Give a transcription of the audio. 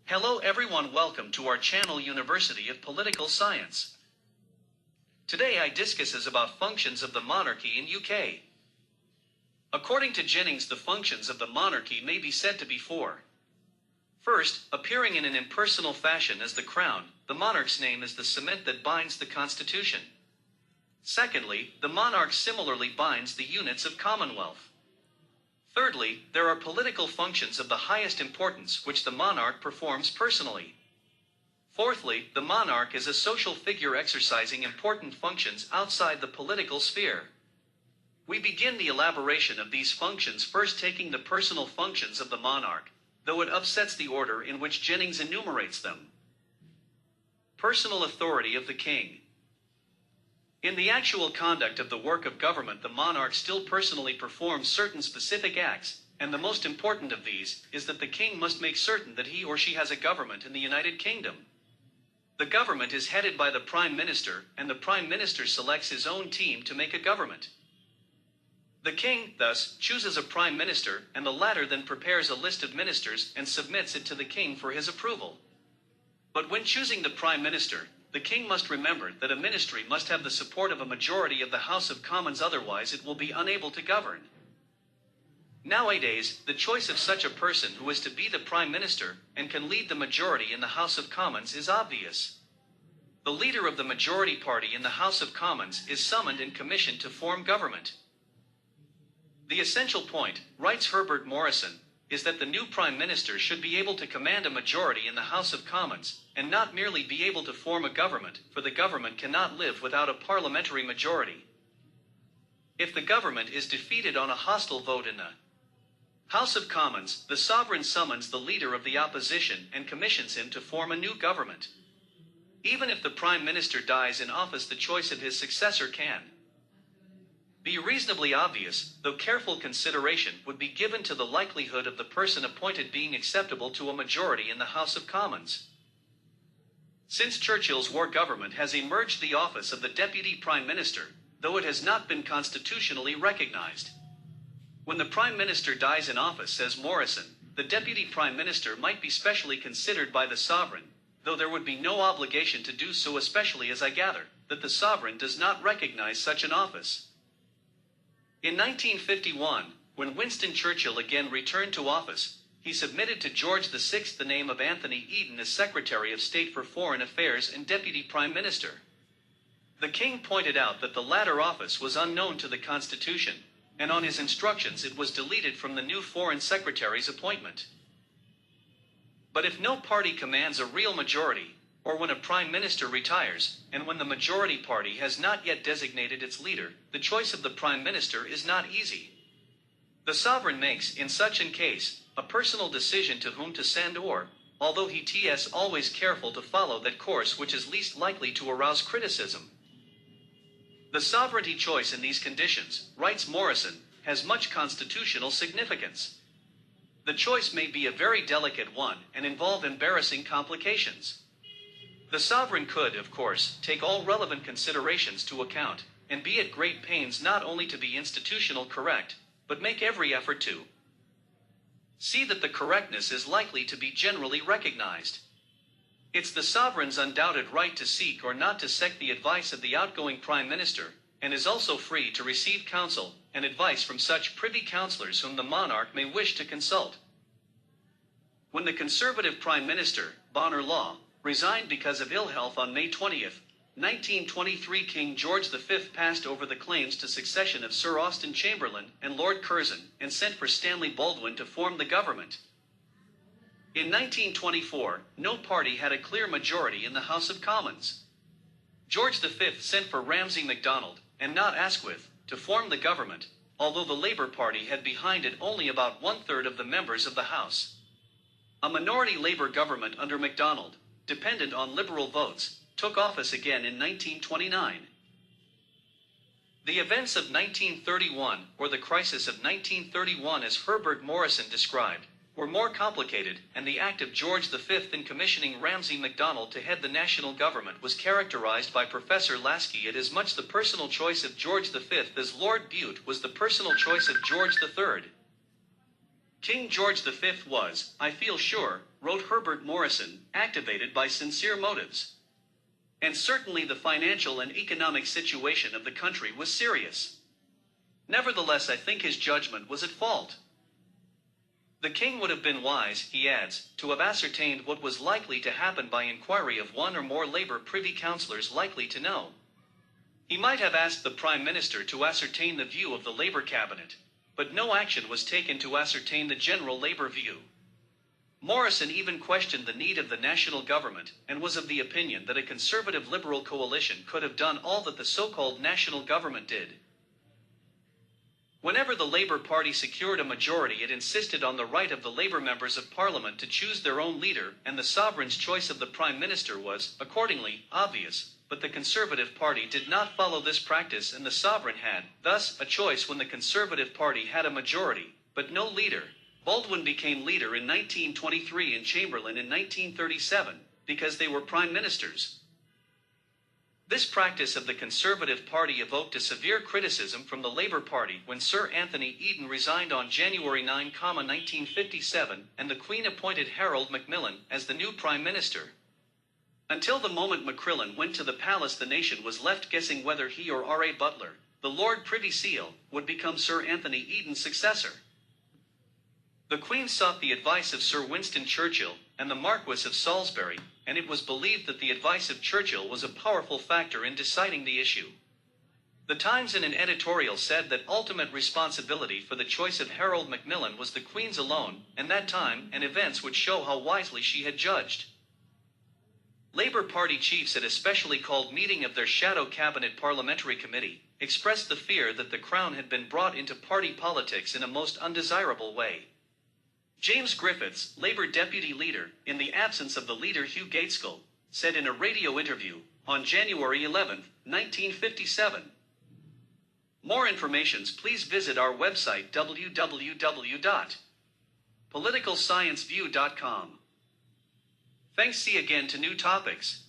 Hello everyone, welcome to our channel University of Political Science. Today I discusses about functions of the monarchy in UK. According to Jennings, the functions of the monarchy may be said to be four. First, appearing in an impersonal fashion as the crown, the monarch's name is the cement that binds the constitution. Secondly, the monarch similarly binds the units of Commonwealth. Thirdly, there are political functions of the highest importance which the monarch performs personally. Fourthly, the monarch is a social figure exercising important functions outside the political sphere. We begin the elaboration of these functions first taking the personal functions of the monarch, though it upsets the order in which Jennings enumerates them. Personal authority of the king. In the actual conduct of the work of government, the monarch still personally performs certain specific acts, and the most important of these is that the king must make certain that he or she has a government in the United Kingdom. The government is headed by the Prime Minister, and the Prime Minister selects his own team to make a government. The king, thus, chooses a Prime Minister, and the latter then prepares a list of ministers and submits it to the king for his approval. But when choosing the Prime Minister, the king must remember that a ministry must have the support of a majority of the House of Commons, otherwise it will be unable to govern. Nowadays, the choice of such a person who is to be the Prime Minister and can lead the majority in the House of Commons is obvious. The leader of the majority party in the House of Commons is summoned and commissioned to form government. The essential point, writes Herbert Morrison, is that the new Prime Minister should be able to command a majority in the House of Commons, and not merely be able to form a government, for the government cannot live without a parliamentary majority. If the government is defeated on a hostile vote in the House of Commons, the sovereign summons the leader of the opposition and commissions him to form a new government. Even if the Prime Minister dies in office, the choice of his successor can be reasonably obvious, though careful consideration would be given to the likelihood of the person appointed being acceptable to a majority in the House of Commons. Since Churchill's war government has emerged the office of the Deputy Prime Minister, though it has not been constitutionally recognized. When the Prime Minister dies in office, says Morrison, the Deputy Prime Minister might be specially considered by the sovereign, though there would be no obligation to do so, especially as I gather that the sovereign does not recognize such an office. In 1951, when Winston Churchill again returned to office, he submitted to George VI the name of Anthony Eden as Secretary of State for Foreign Affairs and Deputy Prime Minister. The king pointed out that the latter office was unknown to the Constitution, and on his instructions it was deleted from the new Foreign Secretary's appointment. But if no party commands a real majority, or when a Prime Minister retires, and when the majority party has not yet designated its leader, the choice of the Prime Minister is not easy. The sovereign makes, in such an case, a personal decision to whom to send, or, although he is always careful to follow that course which is least likely to arouse criticism. The sovereignty choice in these conditions, writes Morrison, has much constitutional significance. The choice may be a very delicate one and involve embarrassing complications. The sovereign could, of course, take all relevant considerations to account, and be at great pains not only to be institutional correct, but make every effort to see that the correctness is likely to be generally recognized. It's the sovereign's undoubted right to seek or not to seek the advice of the outgoing Prime Minister, and is also free to receive counsel and advice from such privy councillors whom the monarch may wish to consult. When the Conservative Prime Minister, Bonar Law, resigned because of ill health on May 20, 1923, King George V passed over the claims to succession of Sir Austen Chamberlain and Lord Curzon, and sent for Stanley Baldwin to form the government. In 1924, no party had a clear majority in the House of Commons. George V sent for Ramsay MacDonald, and not Asquith, to form the government, although the Labour Party had behind it only about one-third of the members of the House. A minority Labour government under MacDonald, dependent on Liberal votes, took office again in 1929. The events of 1931, or the crisis of 1931 as Herbert Morrison described, were more complicated, and the act of George V in commissioning Ramsay MacDonald to head the national government was characterized by Professor Lasky as much the personal choice of George V as Lord Bute was the personal choice of George III. King George V was, I feel sure, wrote Herbert Morrison, activated by sincere motives. And certainly the financial and economic situation of the country was serious. Nevertheless, I think his judgment was at fault. The king would have been wise, he adds, to have ascertained what was likely to happen by inquiry of one or more Labour privy councillors likely to know. He might have asked the Prime Minister to ascertain the view of the Labour cabinet, but no action was taken to ascertain the general Labour view. Morrison even questioned the need of the national government, and was of the opinion that a Conservative-Liberal coalition could have done all that the so-called national government did. Whenever the Labour Party secured a majority, it insisted on the right of the Labour members of Parliament to choose their own leader, and the sovereign's choice of the Prime Minister was, accordingly, obvious. But the Conservative Party did not follow this practice, and the sovereign had, thus, a choice when the Conservative Party had a majority, but no leader. Baldwin became leader in 1923 and Chamberlain in 1937, because they were prime ministers. This practice of the Conservative Party evoked a severe criticism from the Labour Party when Sir Anthony Eden resigned on January 9, 1957, and the Queen appointed Harold Macmillan as the new Prime Minister. Until the moment Macmillan went to the palace, the nation was left guessing whether he or R.A. Butler, the Lord Privy Seal, would become Sir Anthony Eden's successor. The Queen sought the advice of Sir Winston Churchill and the Marquess of Salisbury, and it was believed that the advice of Churchill was a powerful factor in deciding the issue. The Times in an editorial said that ultimate responsibility for the choice of Harold Macmillan was the Queen's alone, and that time and events would show how wisely she had judged. Labour Party chiefs at a specially called meeting of their shadow cabinet parliamentary committee expressed the fear that the Crown had been brought into party politics in a most undesirable way. James Griffiths, Labour deputy leader, in the absence of the leader Hugh Gaitskell, said in a radio interview on January 11, 1957. More information, please visit our website www.politicalscienceview.com. Thanks. See again to new topics.